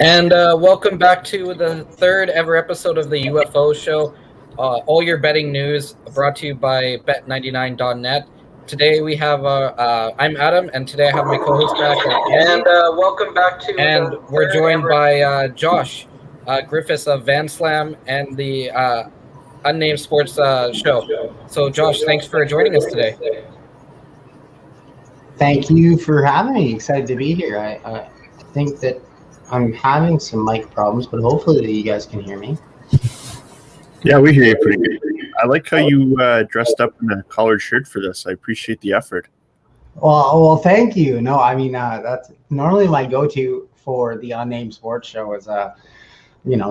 And welcome back to the third ever episode of the UFO Show. All your betting news brought to you by Bet99.net. Today we have, I'm Adam, and today I have my co-host back, Andy. And welcome back to And the we're third joined ever. by Josh Griffiths of Van Slam and the Unnamed Sports Show. So, Josh, thanks for joining us today. Thank you for having me. Excited to be here. I think that I'm having some mic problems, but hopefully you guys can hear me. Yeah, we hear you pretty good. I like how you dressed up in a collared shirt for this. I appreciate the effort. Well, thank you. No, I mean that's normally my go-to for the Unnamed Sports Show is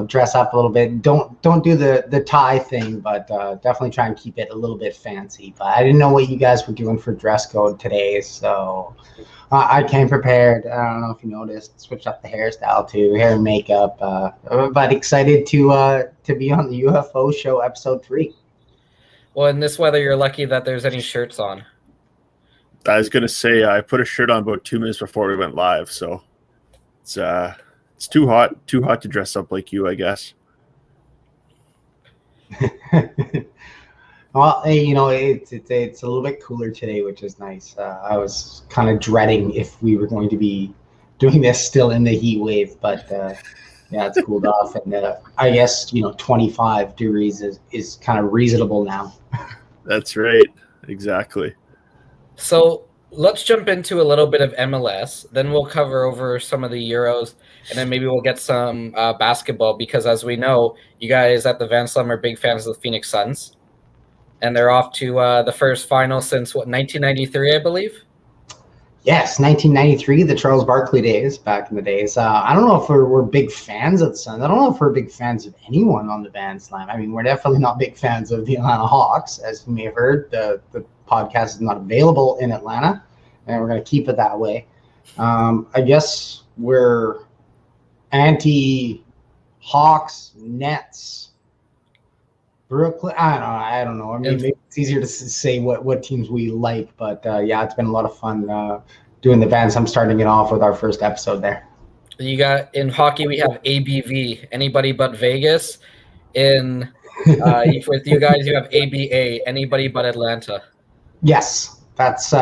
dress up a little bit. Don't do the tie thing, but definitely try and keep it a little bit fancy. But I didn't know what you guys were doing for dress code today, so I came prepared. I don't know if you noticed, switched up the hairstyle too, hair and makeup. But excited to be on the UFO Show episode 3. Well, in this weather, you're lucky that there's any shirts on. I was gonna say I put a shirt on about 2 minutes before we went live, so it's too hot to dress up like you, I guess. Well, hey, it's a little bit cooler today, which is nice. I was kind of dreading if we were going to be doing this still in the heat wave, but yeah, it's cooled off, and I guess 25 degrees is kind of reasonable now. That's right, exactly. So let's jump into a little bit of MLS. Then we'll cover over some of the Euros, and then maybe we'll get some basketball because, as we know, you guys at the Van Slam are big fans of the Phoenix Suns, and they're off to the first final since 1993, I believe. Yes, 1993, the Charles Barkley days, back in the days. I don't know if we're big fans of the Suns. I don't know if we're big fans of anyone on the Van Slam. I mean, we're definitely not big fans of the Atlanta Hawks, as you may have heard. The podcast is not available in Atlanta, and we're going to keep it that way. I guess we're anti-Hawks, Nets, Brooklyn. I don't know. I mean, maybe it's easier to say what teams we like, but yeah, it's been a lot of fun doing the Vans. I'm starting it off with our first episode there. You got in hockey, we have ABV, anybody but Vegas. In with you guys, you have ABA, anybody but Atlanta. Yes, that's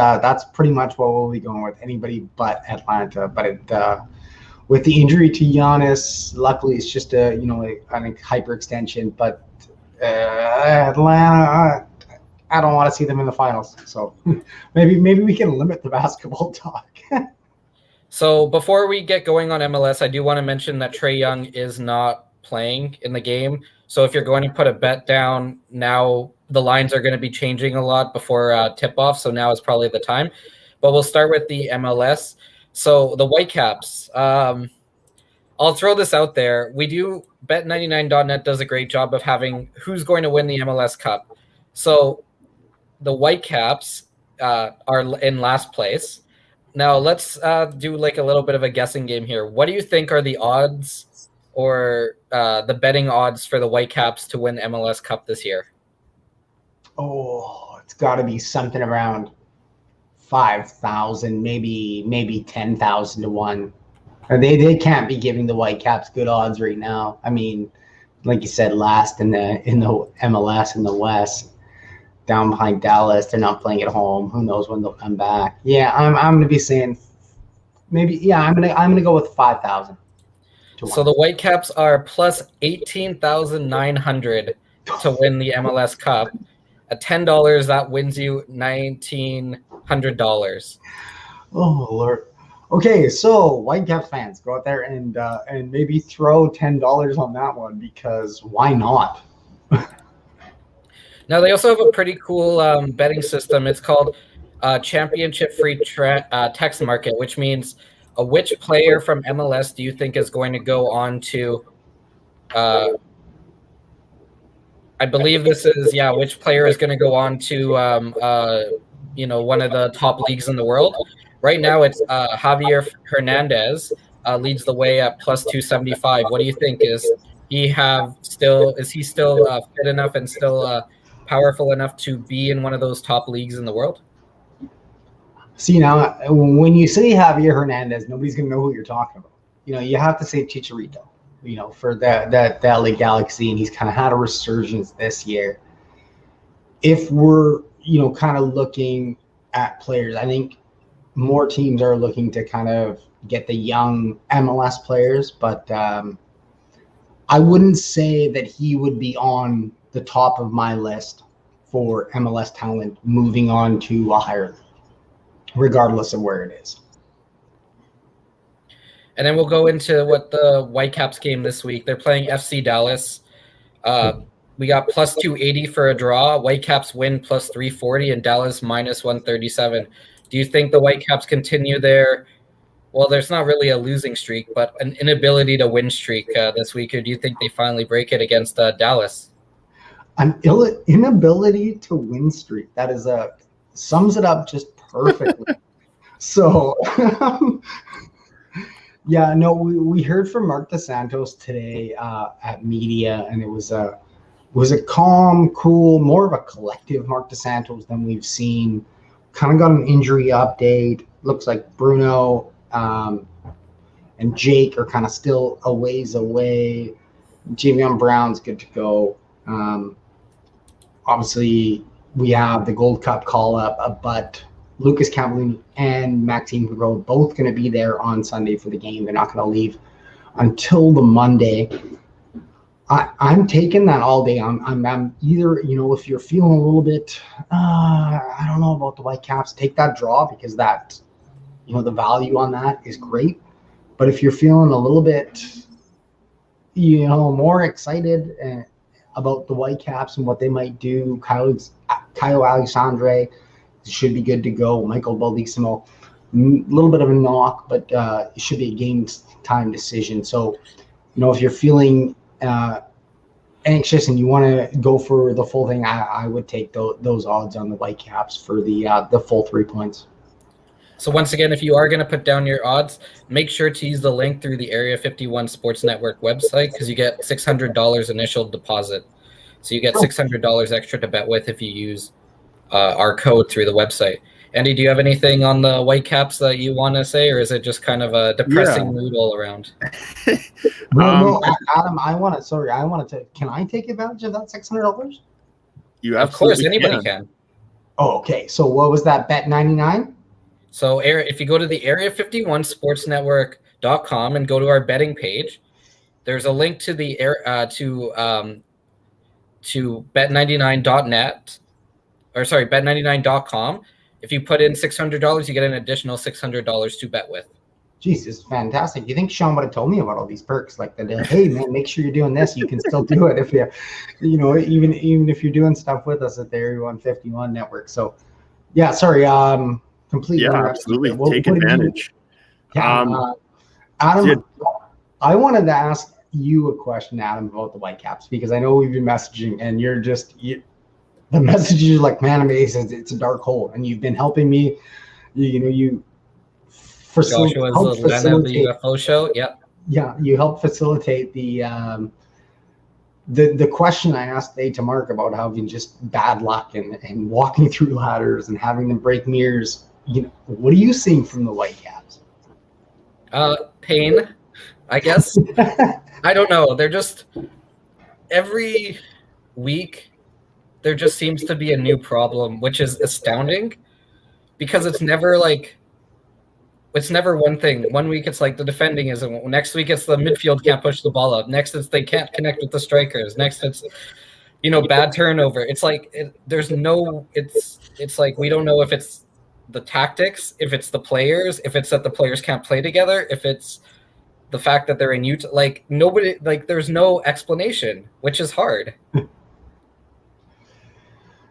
pretty much what we'll be going with. Anybody but Atlanta. But with the injury to Giannis, luckily it's just a hyperextension. But Atlanta, I don't want to see them in the finals. So maybe we can limit the basketball talk. So before we get going on MLS, I do want to mention that Trae Young is not playing in the game. So if you're going to put a bet down now, the lines are going to be changing a lot before tip-off, so now is probably the time. But we'll start with the MLS. So the Whitecaps, I'll throw this out there. We do, Bet99.net does a great job of having who's going to win the MLS Cup. So the Whitecaps are in last place. Now let's do like a little bit of a guessing game here. What do you think are the odds or the betting odds for the Whitecaps to win MLS Cup this year? Oh, it's got to be something around 5,000, maybe 10,000 to 1. They can't be giving the Whitecaps good odds right now. I mean, like you said, last in the MLS in the West, down behind Dallas. They're not playing at home. Who knows when they'll come back? Yeah, I'm going to be saying maybe. Yeah, I'm gonna go with 5,000. So the Whitecaps are plus 18,900 to win the MLS Cup. At $10, that wins you $1,900. Oh Lord. Okay, so Whitecaps fans, go out there and maybe throw $10 on that one because why not? Now they also have a pretty cool betting system. It's called Championship Free Text Market, which means which player from MLS do you think is going to go on to? I believe this is which player is going to go on to one of the top leagues in the world. Right now, it's Javier Hernandez leads the way at plus 275. What do you think? Is he still fit enough and still powerful enough to be in one of those top leagues in the world? See, now, when you say Javier Hernandez, nobody's going to know who you're talking about. you have to say Chicharito, for that LA Galaxy, and he's kind of had a resurgence this year. If we're, kind of looking at players, I think more teams are looking to kind of get the young MLS players, but I wouldn't say that he would be on the top of my list for MLS talent moving on to a higher league, regardless of where it is. And then we'll go into what the Whitecaps game this week. They're playing FC Dallas. We got plus 280 for a draw. Whitecaps win plus 340 and Dallas minus 137. Do you think the Whitecaps continue their, well, there's not really a losing streak, but an inability to win streak this week? Or do you think they finally break it against Dallas? An inability to win streak. That is sums it up just perfectly. So, yeah, no, we heard from Mark DeSantos today at media, and it was a calm, cool, more of a collective Mark DeSantos than we've seen. Kind of got an injury update. Looks like Bruno and Jake are kind of still a ways away. Javion Brown's good to go. Obviously, we have the Gold Cup call-up, but Lucas Cavallini and Maxime Gaudreau both going to be there on Sunday for the game. They're not going to leave until the Monday. I'm taking that all day. I'm either, if you're feeling a little bit, I don't know about the Whitecaps, take that draw because that, the value on that is great. But if you're feeling a little bit, more excited about the Whitecaps and what they might do, Kyle Alexandre should be good to go. Michael Baldissimo, a little bit of a knock, but it should be a game time decision. So, if you're feeling anxious and you want to go for the full thing, I would take those odds on the Whitecaps for the full 3 points. So once again, if you are going to put down your odds, make sure to use the link through the Area 51 Sports Network website because you get $600 initial deposit. So you get $600 extra to bet with if you use our code through the website. Andy, do you have anything on the Whitecaps that you want to say, or is it just kind of a depressing mood all around? No, Adam, can I take advantage of that $600? You of course, anybody can. Oh, okay. So what was that, bet 99? So if you go to the Area 51 sportsnetwork.com and go to our betting page, there's a link to the to bet99.net, or sorry, bet99.com. If you put in $600, you get an additional $600 to bet with. Jeez, it's fantastic. You think Sean would have told me about all these perks? Like hey man, make sure you're doing this. You can still do it if even if you're doing stuff with us at the Area 151 network. So yeah, sorry, completely. Yeah, absolutely. Take advantage. Adam, I wanted to ask you a question, Adam, about the Whitecaps, because I know we've been messaging and you're just the messages are like, man, amazing, it's a dark hole, and you've been helping me. You facilitate the UFO Show. Yep. Yeah, you help facilitate the question I asked today to Mark about having just bad luck and walking through ladders and having them break mirrors. What are you seeing from the Whitecaps? Pain, I guess. I don't know. They're just every week there just seems to be a new problem, which is astounding because it's never one thing. 1 week it's like the defending isn't. Next week it's the midfield can't push the ball up. Next it's they can't connect with the strikers. Next it's bad turnover. It's like it's like we don't know if it's the tactics, if it's the players, if it's that the players can't play together, if it's the fact that they're in Utah. Like nobody, like there's no explanation, which is hard.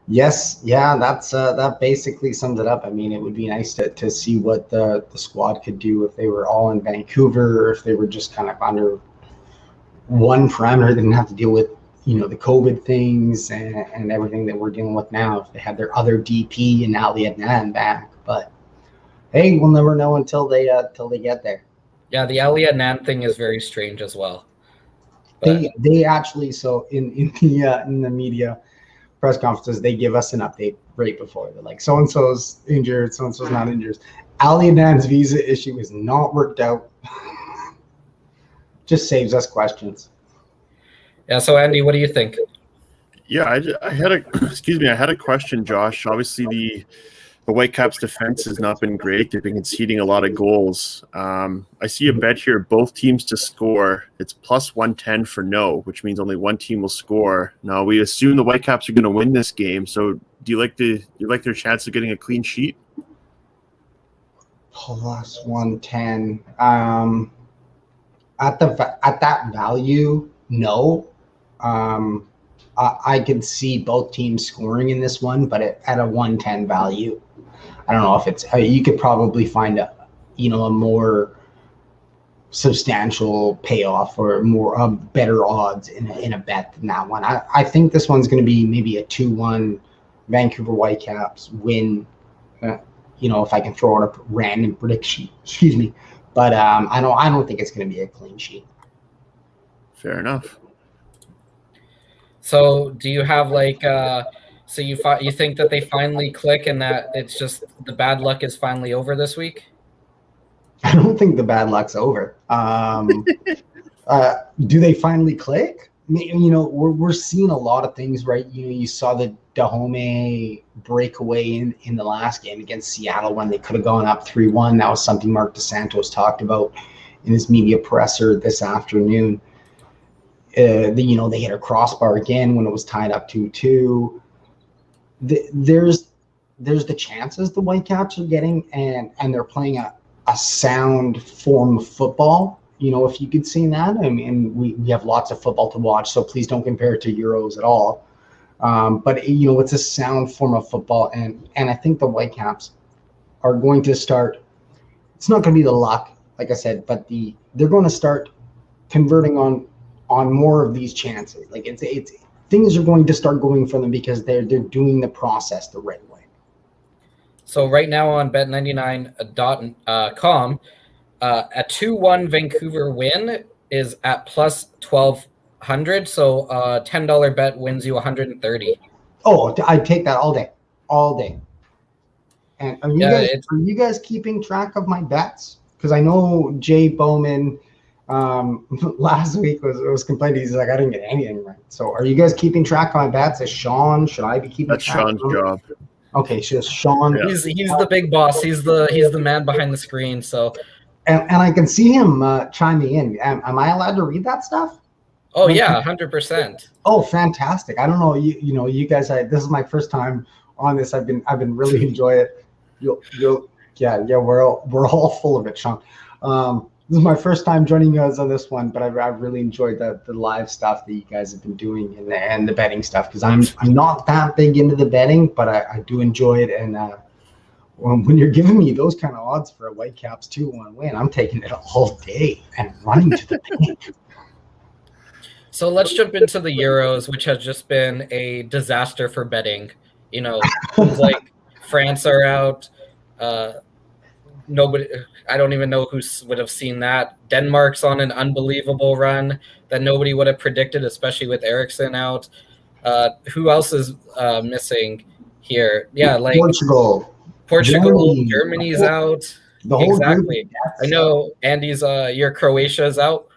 Yes, yeah, that basically sums it up. I mean, it would be nice to see what the squad could do if they were all in Vancouver, or if they were just kind of under one parameter. They didn't have to deal with the COVID things and everything that we're dealing with now. If they had their other DP and Ali Adnan back, but hey, we'll never know until they get there. Yeah, the Ali Adnan thing is very strange as well. But they actually, so in the media press conferences, they give us an update right before. They're like, so and so's injured, so and so's not injured. Ali Adnan's visa issue is not worked out. just saves us questions. Yeah. So Andy, what do you think? Yeah, I had a I had a question, Josh. Obviously, the Whitecaps' defense has not been great. They've been conceding a lot of goals. I see a bet here, both teams to score. It's plus 110 for no, which means only one team will score. Now, we assume the Whitecaps are going to win this game. So, do you like their chance of getting a clean sheet? Plus 110. At that value, no. I could see both teams scoring in this one, but at a 110 value, I don't know if it's. You could probably find a more substantial payoff or more better odds in a bet than that one. I think this one's going to be maybe a 2-1 Vancouver Whitecaps win. If I can throw out a random prediction, excuse me, but I don't think it's going to be a clean sheet. Fair enough. So do you have so you think that they finally click and that it's just the bad luck is finally over this week? I don't think the bad luck's over. Do they finally click? We're seeing a lot of things, right? You saw the Dahomey breakaway in the last game against Seattle when they could have gone up 3-1. That was something Mark DeSantos talked about in his media presser this afternoon. They hit a crossbar again when it was tied up 2-2. There's the chances the Whitecaps are getting, and they're playing a sound form of football. If you could see that, I mean, we have lots of football to watch, so please don't compare it to Euros at all. But it's a sound form of football, and I think the Whitecaps are going to start. It's not going to be the luck, like I said, but they're going to start converting on more of these chances. Like it's things are going to start going for them because they're doing the process the right way. So right now on bet99.com, a 2-1 Vancouver win is at plus 1,200. So $10 bet wins you 130. Oh, I'd take that all day. And are you guys keeping track of my bets? Because I know Jay Bowman last week was complaining. He's like, I didn't get anything right. So are you guys keeping track of my bets? Is Sean? Should I be keeping track? That's Sean's job. Okay, so Sean. Yeah. He's the big boss. He's the man behind the screen. So. And I can see him chiming in. Am I allowed to read that stuff? Oh yeah, 100%. Oh, fantastic! I don't know. You guys. This is my first time on this. I've been really enjoying it. We're all full of it, Sean. This is my first time joining you guys on this one, but I've really enjoyed the live stuff that you guys have been doing and the betting stuff, because I'm not that big into the betting, but I do enjoy it. And when you're giving me those kind of odds for a Whitecaps 2-1 win, I'm taking it all day and running to the bank. So let's jump into the Euros, which has just been a disaster for betting. Like France are out. Nobody, I don't even know who would have seen that. Denmark's on an unbelievable run that nobody would have predicted, especially with Eriksson out. Who else is missing here? Yeah, like Portugal, Germany's out. Exactly. I know Andy's your Croatia's out.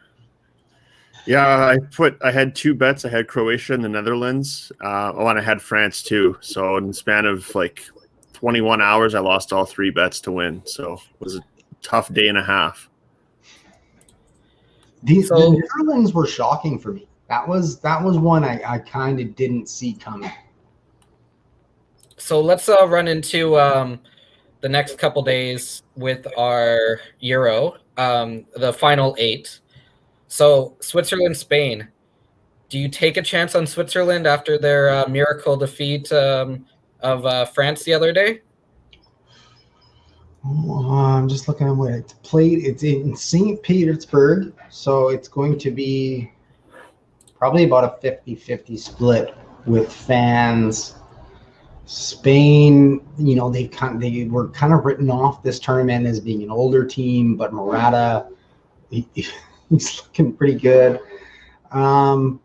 Yeah, I had two bets. I had Croatia and the Netherlands. And I had France too. So in the span of like 21 hours, I lost all three bets to win. So it was a tough day and a half. The Netherlands were shocking for me. That was one I kind of didn't see coming. So let's run into the next couple days with our Euro, the final 8. So Switzerland, Spain. Do you take a chance on Switzerland after their miracle defeat of France the other day? I'm just looking at where it's played. It's in St. Petersburg, so it's going to be probably about a 50-50 split with fans. Spain, they were kind of written off this tournament as being an older team, but Morata, he's looking pretty good. I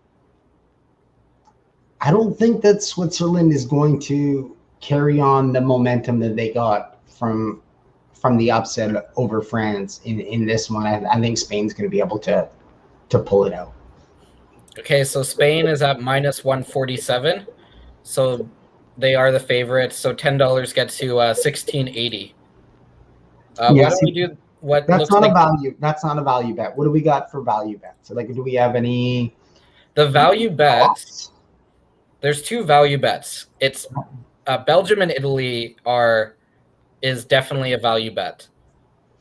don't think that Switzerland is going to carry on the momentum that they got from the upset over France in this one. I think Spain's going to be able to to pull it out. Okay, so Spain is at minus 147. So they are the favorites. So $10 gets you 1680. Why don't we do what That's looks not like a value. That's not a value bet. What do we got for value bets? So, like, do we have any? the value bets? There's two value bets. It's Belgium and Italy is definitely a value bet.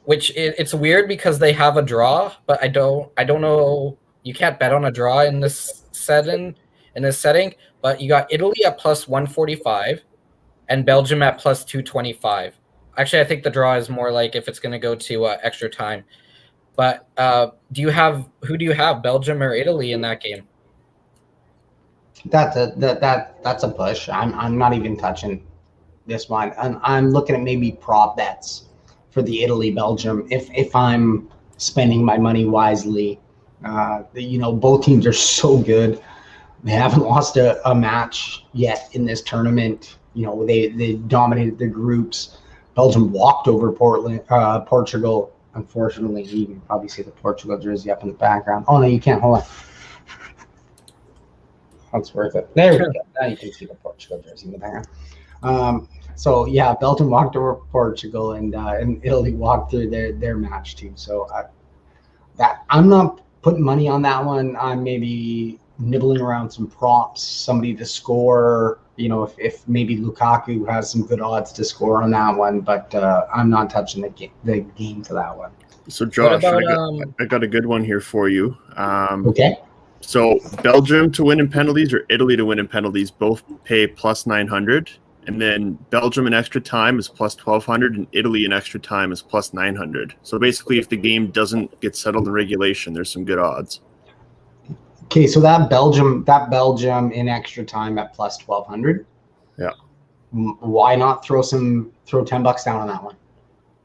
Which it's weird because they have a draw, but I don't know. You can't bet on a draw in this setting. But you got Italy at plus 145 and Belgium at plus 225. Actually, I think the draw is more like if it's going to go to extra time. But who do you have, Belgium or Italy in that game? That's a push. I'm not even touching this one. I'm looking at maybe prop bets for the Italy Belgium if I'm spending my money wisely. Both teams are so good. They haven't lost a match yet in this tournament. They dominated the groups. Belgium walked over Portugal. Unfortunately, you can probably see the Portugal jersey up in the background. Oh no, you can't. Hold on. That's worth it. There we go. Now you can see the Portugal jersey in the background. So yeah, Belgium walked over Portugal, and Italy walked through their match too. So I'm not putting money on that one. I'm maybe nibbling around some props, somebody to score. If maybe Lukaku has some good odds to score on that one, but I'm not touching the game for that one. So Josh, I got a good one here for you. Okay. So Belgium to win in penalties or Italy to win in penalties both pay plus 900. And then Belgium in extra time is plus 1,200, and Italy in extra time is plus 900. So basically, if the game doesn't get settled in regulation, there's some good odds. Okay, so that Belgium in extra time at plus 1,200. Yeah. Why not throw $10 down on that one,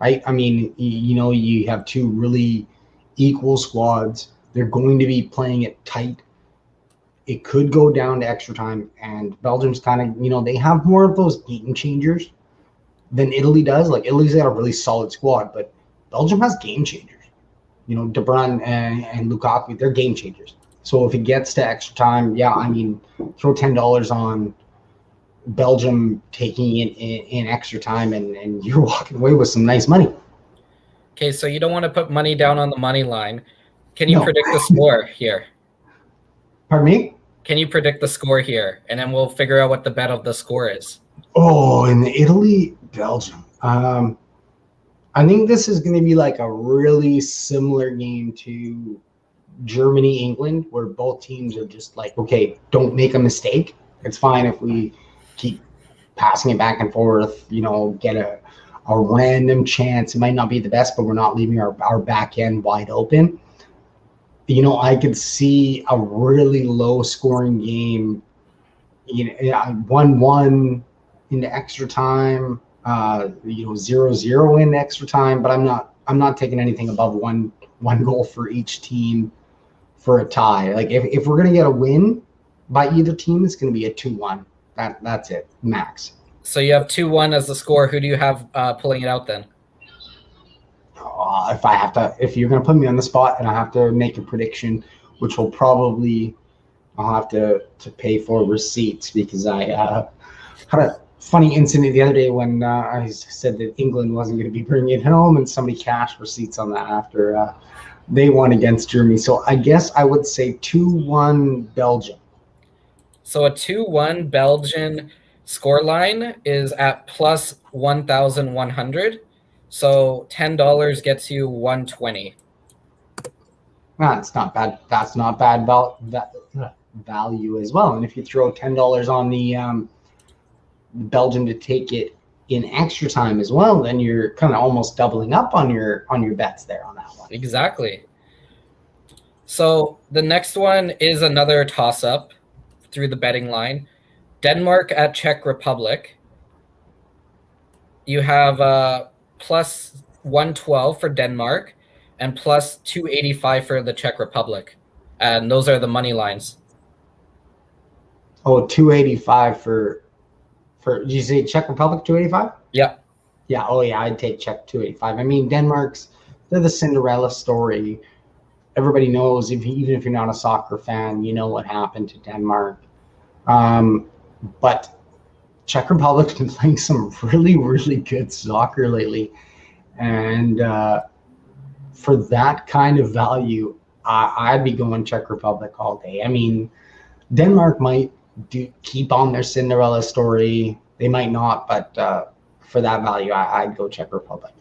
right? I mean, you have two really equal squads. They're going to be playing it tight. It could go down to extra time, and Belgium's kind of, they have more of those game changers than Italy does. Like, Italy's got a really solid squad, but Belgium has game changers. De Bruyne and Lukaku, they're game changers. So if it gets to extra time, yeah, I mean, throw $10 on Belgium taking it in extra time, and you're walking away with some nice money. Okay, so you don't want to put money down on the money line. Can you predict the score here? Pardon me? Can you predict the score here? And then we'll figure out what the bet of the score is. Oh, in the Italy-Belgium. I think this is going to be like a really similar game to Germany-England, where both teams are just like, okay, don't make a mistake. It's fine if we keep passing it back and forth, get a random chance. It might not be the best, but we're not leaving our back end wide open. I could see a really low scoring game, 1-1 into extra time, 0-0 into extra time, but I'm not taking anything above one goal for each team for a tie. Like if we're going to get a win by either team, it's going to be a 2-1. That's it, max. So you have 2-1 as the score. Who do you have pulling it out then? If you're going to put me on the spot and I have to make a prediction, which I'll have to pay for receipts, because I had a funny incident the other day when I said that England wasn't going to be bringing it home, and somebody cashed receipts on that after they won against Germany. So I guess I would say 2-1 Belgium. So a 2-1 Belgian scoreline is at plus 1,100. So $10 gets you 120. That's not bad. That's not bad value as well. And if you throw $10 on the Belgium to take it in extra time as well, then you're kind of almost doubling up on your bets there on that one. Exactly. So the next one is another toss-up through the betting line. Denmark at Czech Republic. You have plus 112 for Denmark and plus 285 for the Czech Republic. And those are the money lines. Oh, 285 for did you say Czech Republic 285? Yeah. Yeah. Oh yeah, I'd take Czech 285. I mean, they're the Cinderella story. everybody knows, even if you're not a soccer fan, you know what happened to Denmark. But Czech Republic's been playing some really, really good soccer lately. And for that kind of value, I'd be going Czech Republic all day. I mean, Denmark might keep on their Cinderella story. They might not, but for that value, I'd go Czech Republic.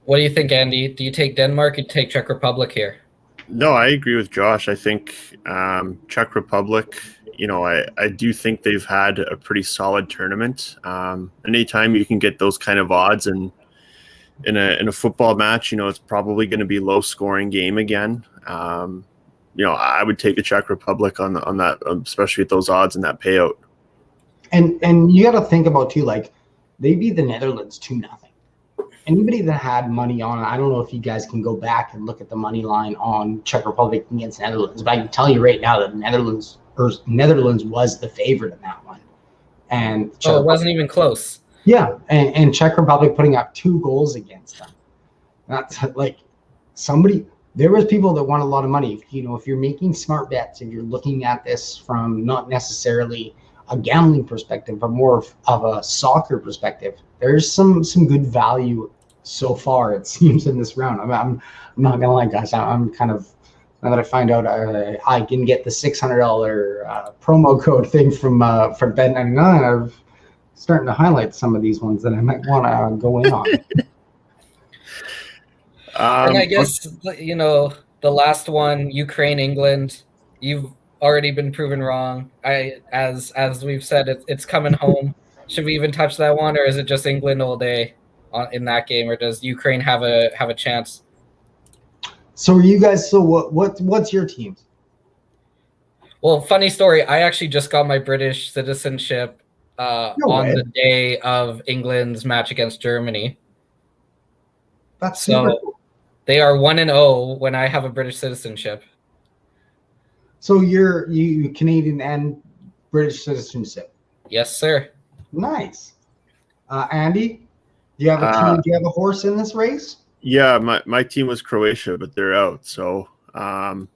What do you think, Andy? Do you take Denmark or take Czech Republic here? No, I agree with Josh. I think Czech Republic, I do think they've had a pretty solid tournament. Anytime you can get those kind of odds and in a football match, it's probably going to be low scoring game again. I would take the Czech Republic on that, especially with those odds and that payout. And you got to think about too, like they beat the Netherlands 2-0. Anybody that had money on it, I don't know if you guys can go back and look at the money line on Czech Republic against Netherlands, but I can tell you right now that Netherlands was the favorite in that one. And it wasn't even close. Yeah, and Czech Republic putting up 2 goals against them. That's like there was people that won a lot of money. If you're making smart bets, if you're looking at this from not necessarily a gambling perspective, but more of a soccer perspective, there's some good value so far, it seems, in this round. I'm not gonna lie, guys. I'm kind of, now that I find out I can get the $600 promo code thing from Bet99, I'm starting to highlight some of these ones that I might want to go in on. And I guess the last one, Ukraine, England, you've already been proven wrong. As we've said, it's coming home. Should we even touch that one, or is it just England all day in that game, or does Ukraine have a chance? So are you guys? So what's your teams? Well, funny story. I actually just got my British citizenship on the day of England's match against Germany. That's super cool. They are 1-0 when I have a British citizenship. So you Canadian and British citizenship? Yes, sir. Nice. Andy, do you have a team? Do you have a horse in this race? Yeah, my team was Croatia, but they're out. So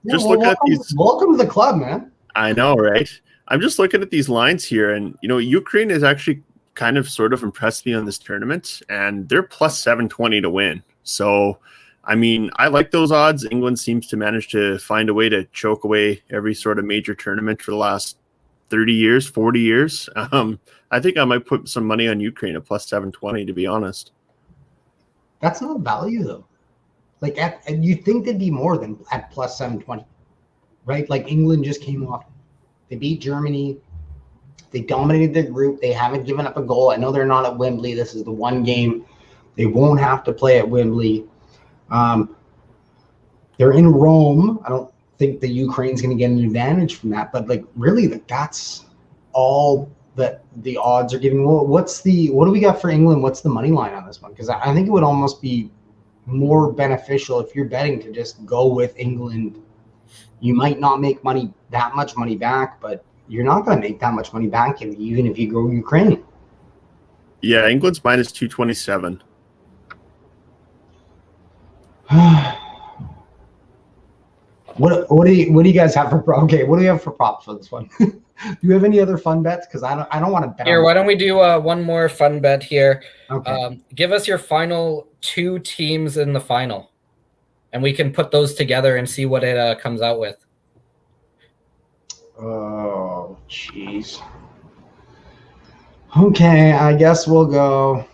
looking at these. Welcome to the club, man. I know, right? I'm just looking at these lines here, and Ukraine has actually kind of sort of impressed me on this tournament, and they're plus 720 to win. So, I mean, I like those odds. England seems to manage to find a way to choke away every sort of major tournament for the last 30 years, 40 years. I think I might put some money on Ukraine at plus 720, to be honest. That's not value, though. Like, you think they'd be more than at plus 720, right? Like, England just came off. They beat Germany. They dominated their group. They haven't given up a goal. I know they're not at Wembley. This is the one game they won't have to play at Wembley. They're in Rome. I don't think the Ukraine's going to get an advantage from that. But, like, really, that's all that the odds are giving. Well, what do we got for England? What's the money line on this one? Because I think it would almost be more beneficial if you're betting to just go with England. You might not make that much money back, but you're not going to make that much money back even if you go Ukraine. Yeah, England's minus 227. What do you guys have for what do we have for props for this one? Do you have any other fun bets? Because I don't want to bet. Here, why don't we do one more fun bet here? Okay. Give us your final 2 teams in the final, and we can put those together and see what it comes out with. Oh, jeez. Okay, I guess we'll go.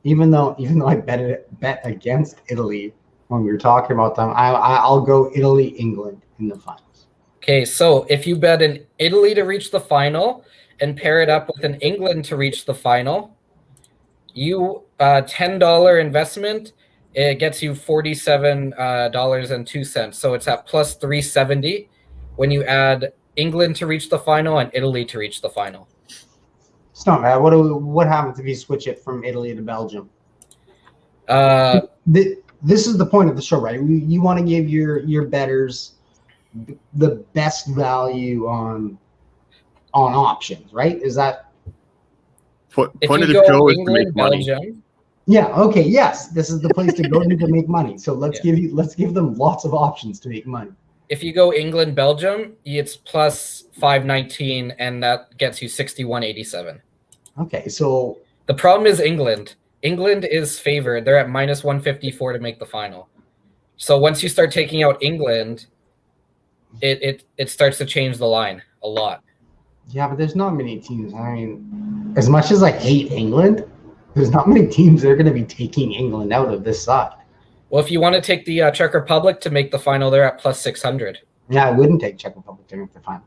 Even though I bet against Italy when we were talking about them, I'll go Italy, England in the finals. Okay, so if you bet in Italy to reach the final and pair it up with an England to reach the final, you $10 investment, it gets you $47.02. So it's at plus 370 when you add England to reach the final and Italy to reach the final. It's not bad. What happens if you switch it from Italy to Belgium? This is the point of the show, right? You want to give your bettors the best value on options, right? Is that point of the show is to make money? Belgium, Yeah. Okay. Yes, this is the place to go to make money. So let's give them lots of options to make money. If you go England, Belgium, it's plus 519, and that gets you 61.87. Okay. So the problem is England. England is favored. They're at minus 154 to make the final. So once you start taking out England, it starts to change the line a lot. Yeah, but there's not many teams. I mean, as much as I hate England, there's not many teams that are going to be taking England out of this side. Well, if you want to take the Czech Republic to make the final, they're at plus 600. Yeah, I wouldn't take Czech Republic to make the final.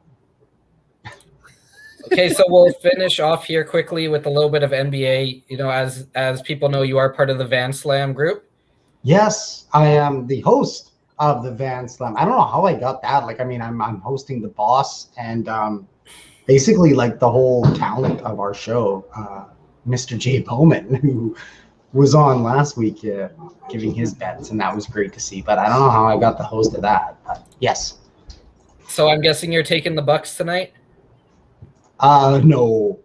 Okay, so we'll finish off here quickly with a little bit of NBA. You know, as people know, you are part of the Van Slam group. Yes, I am the host of the Van Slam. I don't know how I got that. Like, I mean, I'm hosting the boss and basically like the whole talent of our show, Mr. Jay Bowman, who was on last week giving his bets, and that was great to see. But I don't know how I got the host of that. But yes. So I'm guessing you're taking the Bucks tonight? No.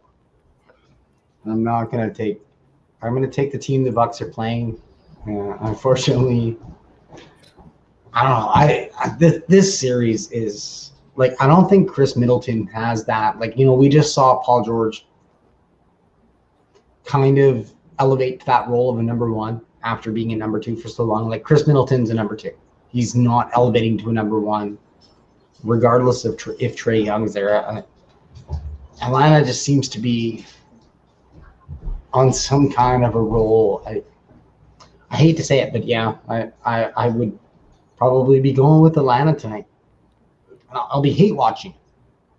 I'm not gonna take. I'm gonna take the team the Bucks are playing. Unfortunately, I don't know. This series is like, I don't think Chris Middleton has that. Like, you know, we just saw Paul George kind of elevate to that role of a number one after being a number two for so long. Like, Chris Middleton's a number two. He's not elevating to a number one, regardless of if Trae Young's there. Atlanta just seems to be on some kind of a roll. I hate to say it, but yeah, I would probably be going with Atlanta tonight. I'll be hate watching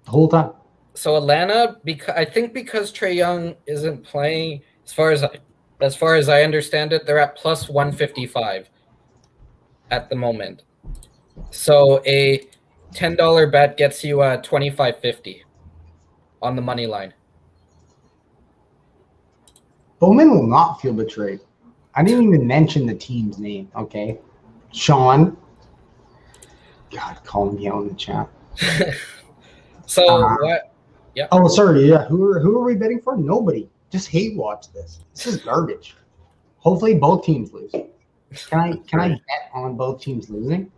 the whole time. So Atlanta, I think because Trae Young isn't playing, as far as I understand it, they're at plus 155 at the moment. So a $10 bet gets you $25.50 on the money line. Bowman will not feel betrayed. I didn't even mention the team's name. Okay, Sean. God, calling me out in the chat. So what? Yeah. Oh, sorry. Yeah. Who are we betting for? Nobody. Just hate watch this. This is garbage. Hopefully both teams lose. Can I bet on both teams losing?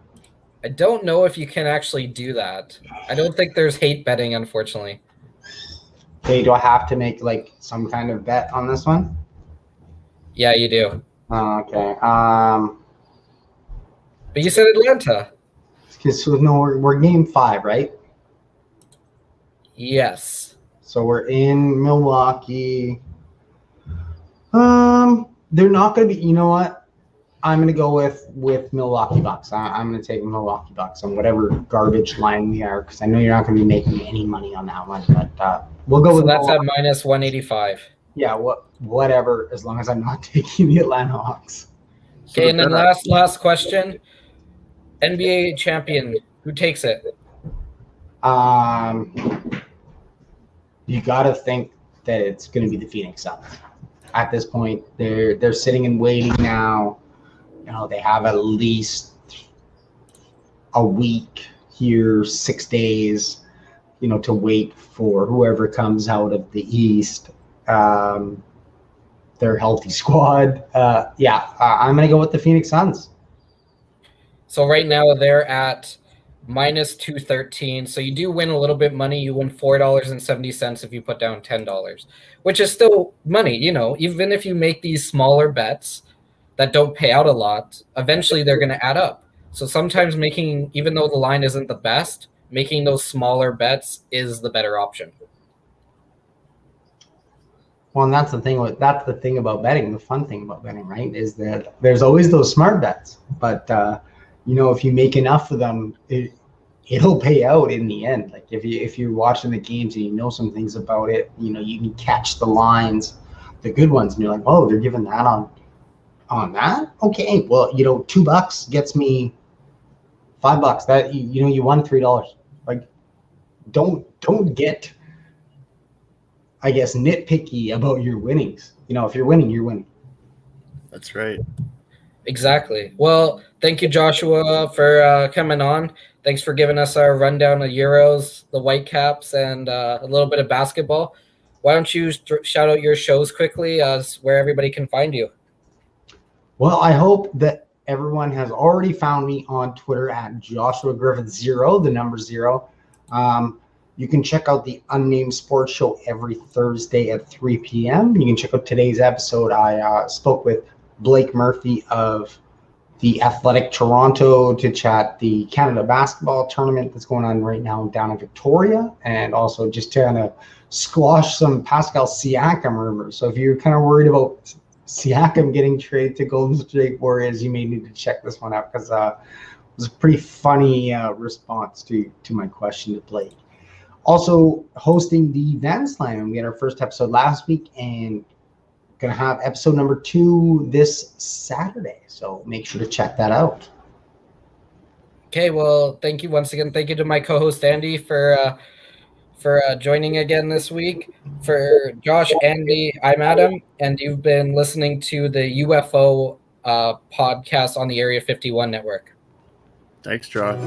I don't know if you can actually do that. I don't think there's hate betting, unfortunately. Okay, do I have to make like some kind of bet on this one? Yeah, you do. Okay. But you said Atlanta. So no, we're game 5, right? Yes. So we're in Milwaukee. They're not going to be. You know what? I'm going to go with Milwaukee Bucks. I'm going to take Milwaukee Bucks on whatever garbage line we are, because I know you're not going to be making any money on that one. But we'll go with that's Milwaukee. at minus 185. Yeah, whatever, as long as I'm not taking the Atlanta Hawks. Okay, and then last question. NBA champion, who takes it? You got to think that it's going to be the Phoenix Suns. At this point, they're sitting and waiting now. You know, they have at least a week here, 6 days, you know, to wait for whoever comes out of the East. Their healthy squad. I'm going to go with the Phoenix Suns. So right now they're at minus 213. So you do win a little bit money. You win $4.70 if you put down $10, which is still money. You know, even if you make these smaller bets that don't pay out a lot, eventually they're going to add up. So sometimes even though the line isn't the best, making those smaller bets is the better option. Well, and that's the thing about betting. The fun thing about betting, right, is that there's always those smart bets. But you know, if you make enough of them, it'll pay out in the end. Like if you're watching the games and you know some things about it, you know, you can catch the lines, the good ones, and you're like, oh, they're giving that on that. Okay, well, you know, $2 gets me $5. That you know, you won $3. Like, don't get, I guess, nitpicky about your winnings. You know, if you're winning, you're winning. That's right. Exactly. Well, thank you, Joshua, for coming on. Thanks for giving us our rundown of Euros, the Whitecaps, and a little bit of basketball. Why don't you shout out your shows quickly, where everybody can find you? Well, I hope that everyone has already found me on Twitter at Joshua Griffith 0, the number 0. You can check out the Unnamed Sports Show every Thursday at 3 p.m. You can check out today's episode. I spoke with Blake Murphy of the Athletic Toronto to chat the Canada basketball tournament that's going on right now down in Victoria, and also just to kind of squash some Pascal Siakam rumors. So if you're kind of worried about Siakam getting traded to Golden State Warriors, you may need to check this one out, because it was a pretty funny response to my question to Blake. Also hosting the Van Slam. We had our first episode last week, and going to have episode number 2 this Saturday. So make sure to check that out. Okay, well, thank you once again. Thank you to my co-host Andy for joining again this week. For Josh, Andy, I'm Adam, and you've been listening to the UFO podcast on the Area 51 network. Thanks, Josh.